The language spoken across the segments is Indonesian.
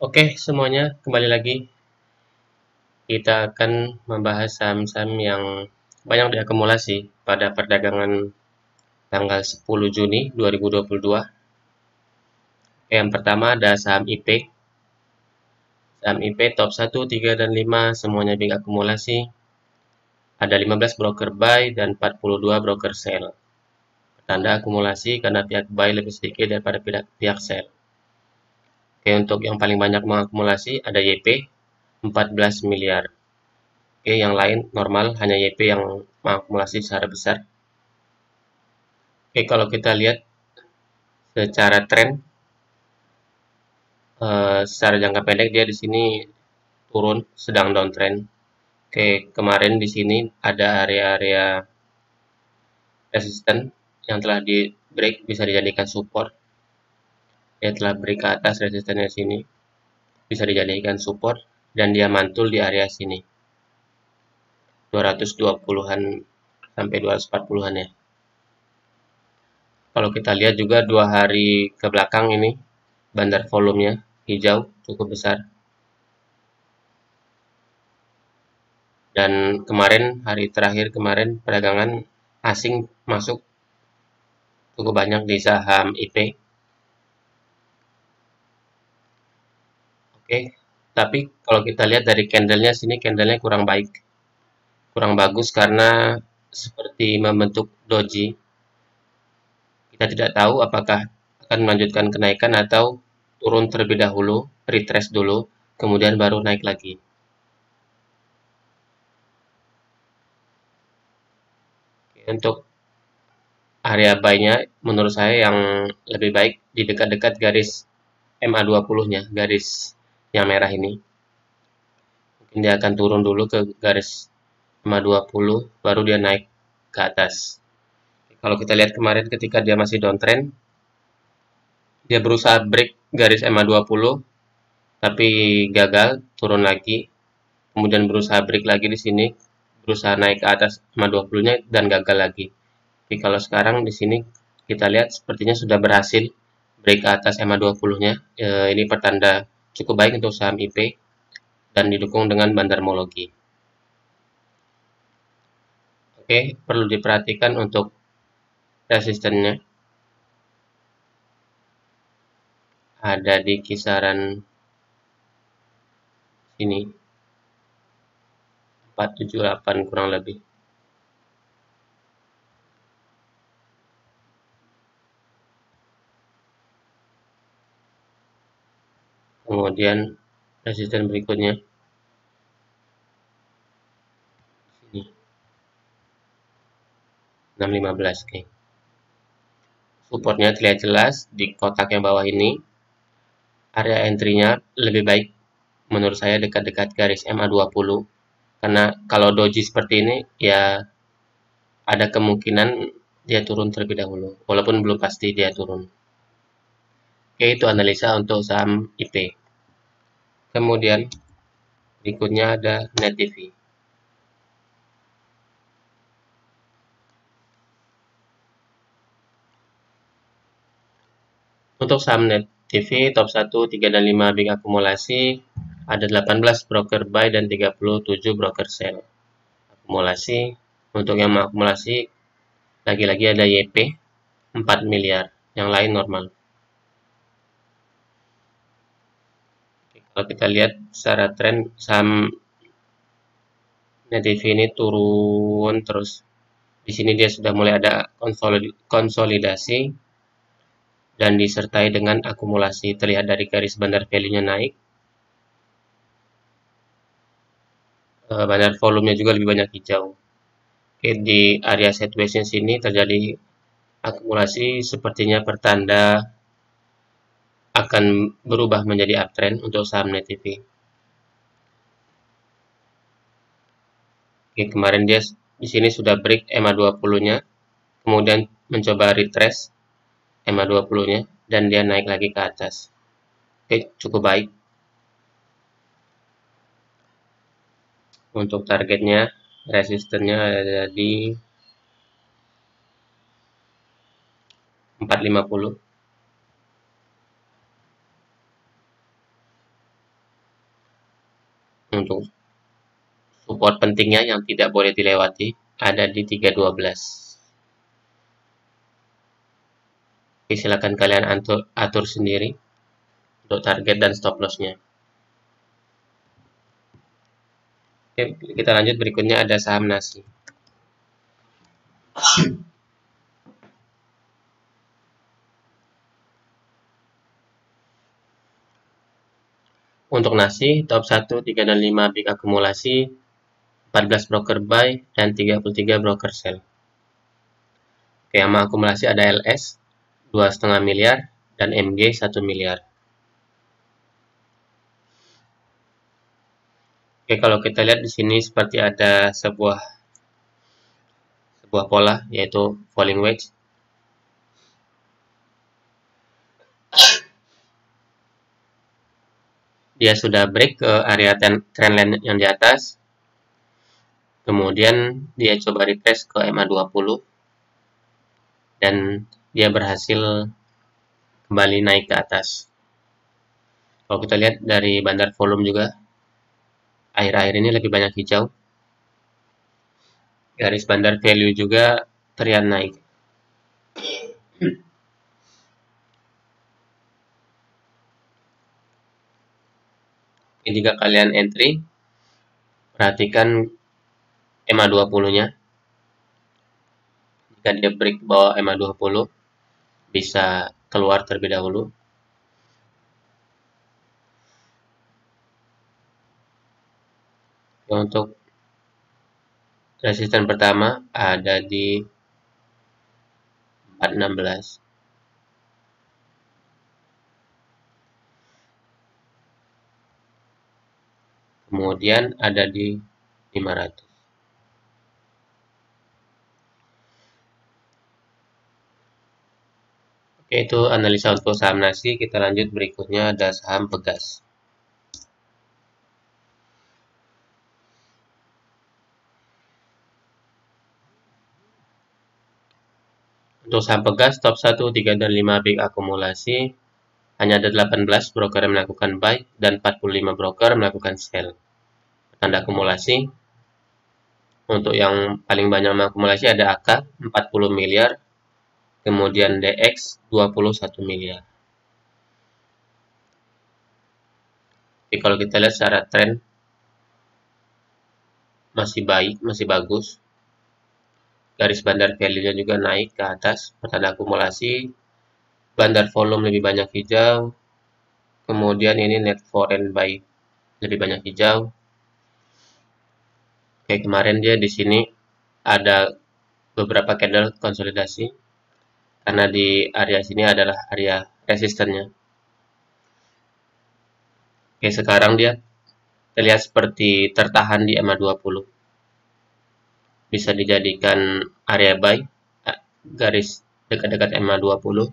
Oke, semuanya kembali lagi. Kita akan membahas saham-saham yang banyak diakumulasi pada perdagangan tanggal 10 Juni 2022. Yang pertama ada saham IP. Saham IP top 1, 3, dan 5 semuanya big akumulasi. Ada 15 broker buy dan 42 broker sell. Tanda akumulasi karena pihak buy lebih sedikit daripada pihak sell. Oke, untuk yang paling banyak mengakumulasi ada YP 14 miliar. Oke, yang lain normal, hanya YP yang mengakumulasi secara besar. Oke, kalau kita lihat secara tren, secara jangka pendek dia di sini turun, sedang downtrend. Oke, kemarin di sini ada area-area resisten yang telah di break, bisa dijadikan support. Dia telah break ke atas resistennya sini, bisa dijadikan support, dan dia mantul di area sini. 220-an sampai 240-an ya. Kalau kita lihat juga 2 hari ke belakang ini, bandar volumenya hijau cukup besar. Dan kemarin, hari terakhir kemarin, perdagangan asing masuk cukup banyak di saham IP. Oke, tapi kalau kita lihat dari candlenya sini, candlenya kurang baik. Kurang bagus karena seperti membentuk doji. Kita tidak tahu apakah akan melanjutkan kenaikan atau turun terlebih dahulu, retrace dulu, kemudian baru naik lagi. Oke, untuk area buy-nya menurut saya yang lebih baik di dekat-dekat garis MA20-nya, garis yang merah ini. Mungkin dia akan turun dulu ke garis MA20, baru dia naik ke atas. Kalau kita lihat kemarin ketika dia masih downtrend, dia berusaha break garis MA20, tapi gagal, turun lagi. Kemudian berusaha break lagi di sini, berusaha naik ke atas MA20-nya dan gagal lagi. Tapi kalau sekarang di sini kita lihat sepertinya sudah berhasil break ke atas MA20-nya. Ini pertanda cukup baik untuk saham IP dan didukung dengan bandarmologi. Oke, perlu diperhatikan untuk resistennya. Ada di kisaran sini. 478 kurang lebih. Kemudian resisten berikutnya sini 615. Oke. Supportnya terlihat jelas di kotak yang bawah ini. Area entry-nya lebih baik menurut saya dekat-dekat garis MA20. Karena kalau doji seperti ini ya ada kemungkinan dia turun terlebih dahulu, walaupun belum pasti dia turun. Oke, itu analisa untuk saham IP. Kemudian berikutnya ada Net TV. Untuk saham Net TV top 1, 3, dan 5 big akumulasi, ada 18 broker buy dan 37 broker sell. Akumulasi, untuk yang mengakumulasi lagi-lagi ada YP 4 miliar, yang lain normal. Kalau kita lihat secara tren saham Net TV ini turun terus. Di sini dia sudah mulai ada konsolidasi dan disertai dengan akumulasi. Terlihat dari garis bandar value-nya naik. Bandar volumenya juga lebih banyak hijau. Oke, di area sideways-nya sini terjadi akumulasi, sepertinya pertanda akan berubah menjadi uptrend untuk saham Net TV. Oke, kemarin dia di sini sudah break MA20-nya, kemudian mencoba retrace MA20-nya, dan dia naik lagi ke atas. Oke, cukup baik. Untuk targetnya, resistennya ada di 450. Untuk support pentingnya yang tidak boleh dilewati ada di 312. Oke, silakan kalian atur sendiri untuk target dan stop loss-nya. Oke, kita lanjut, berikutnya ada saham nasi. Untuk nasi, top 1, 3 dan 5 big akumulasi, 14 broker buy, dan 33 broker sell. Oke, yang mengakumulasi ada LS 2,5 miliar dan MG 1 miliar. Oke, kalau kita lihat di sini seperti ada sebuah pola, yaitu falling wedge. Dia sudah break ke area trendline yang di atas. Kemudian dia coba retrace ke MA20 dan dia berhasil kembali naik ke atas. Kalau kita lihat dari bandar volume juga, akhir-akhir ini lebih banyak hijau. Garis bandar value juga terlihat naik. Jika kalian entry, perhatikan MA20-nya. Jika dia break bawah MA20, bisa keluar terlebih dahulu. Untuk resisten pertama ada di 416. Kemudian ada di 500. Oke, itu analisa untuk saham nasi. Kita lanjut, berikutnya ada saham Pegas. Untuk saham Pegas, top 1, 3 dan 5 big akumulasi, hanya ada 18 broker yang melakukan buy dan 45 broker melakukan sell. Tanda akumulasi, untuk yang paling banyak mengakumulasi ada AK 40 miliar, kemudian DX 21 miliar. Jadi kalau kita lihat secara tren, masih baik, masih bagus. Garis bandar value-nya juga naik ke atas, pertanda akumulasi. Bandar volume lebih banyak hijau. Kemudian ini net foreign buy lebih banyak hijau. Oke, kemarin dia di sini ada beberapa candle konsolidasi, karena di area sini adalah area resistennya. Oke, sekarang dia terlihat seperti tertahan di MA20. Bisa dijadikan area buy, garis dekat-dekat MA20,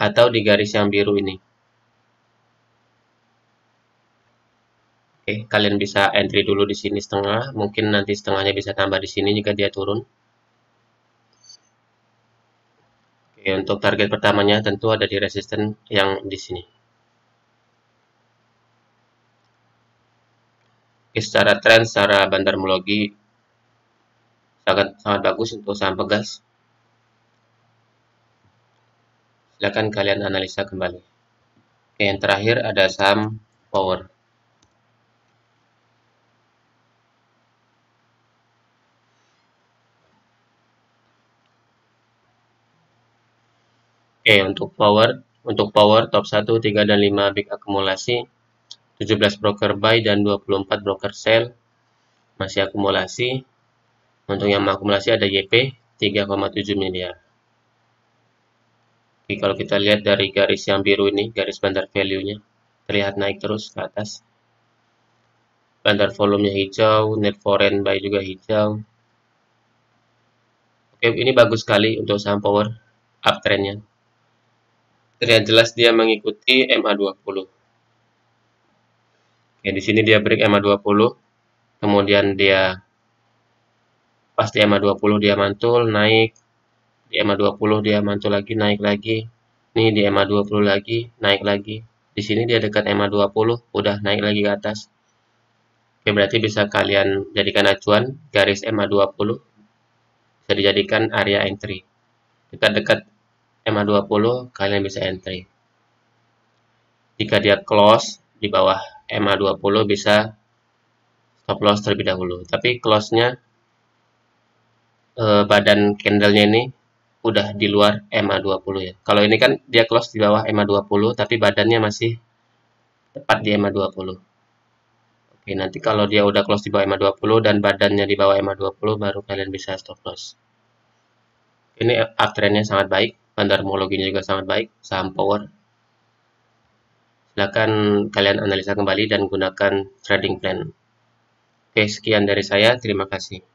atau di garis yang biru ini. Oke, kalian bisa entry dulu di sini setengah, mungkin nanti setengahnya bisa tambah di sini jika dia turun. Oke, untuk target pertamanya tentu ada di resisten yang di sini. Oke, secara tren, secara bandarmologi sangat bagus untuk saham Pegas. Silakan kalian analisa kembali. Oke, yang terakhir ada saham Power. Oke, untuk power top 1, 3 dan 5 big akumulasi, 17 broker buy dan 24 broker sell, masih akumulasi. Untuk yang mengakumulasi ada YP 3,7 miliar. Oke, kalau kita lihat dari garis yang biru ini, garis bandar value-nya terlihat naik terus ke atas. Bandar volumenya hijau, net foreign buy juga hijau. Oke, ini bagus sekali untuk saham power uptrendnya. Terlihat jelas dia mengikuti MA20. Oke, di sini dia break MA20, kemudian dia pas di MA20 dia mantul naik, di MA20 dia mantul lagi, naik lagi. Nih di MA20 lagi, naik lagi. Di sini dia dekat MA20, udah naik lagi ke atas. Oke, berarti bisa kalian jadikan acuan garis MA20 bisa dijadikan area entry. Dekat-dekat MA20 kalian bisa entry. Jika dia close di bawah MA20 bisa stop loss terlebih dahulu. Tapi close-nya badan candlenya ini udah di luar MA20 ya. Kalau ini kan dia close di bawah MA20 tapi badannya masih tepat di MA20. Oke, nanti kalau dia udah close di bawah MA20 dan badannya di bawah MA20 baru kalian bisa stop loss. Ini uptrendnya sangat baik, fundamentologinya juga sangat baik, saham power. Silakan kalian analisa kembali dan gunakan trading plan. Oke, sekian dari saya. Terima kasih.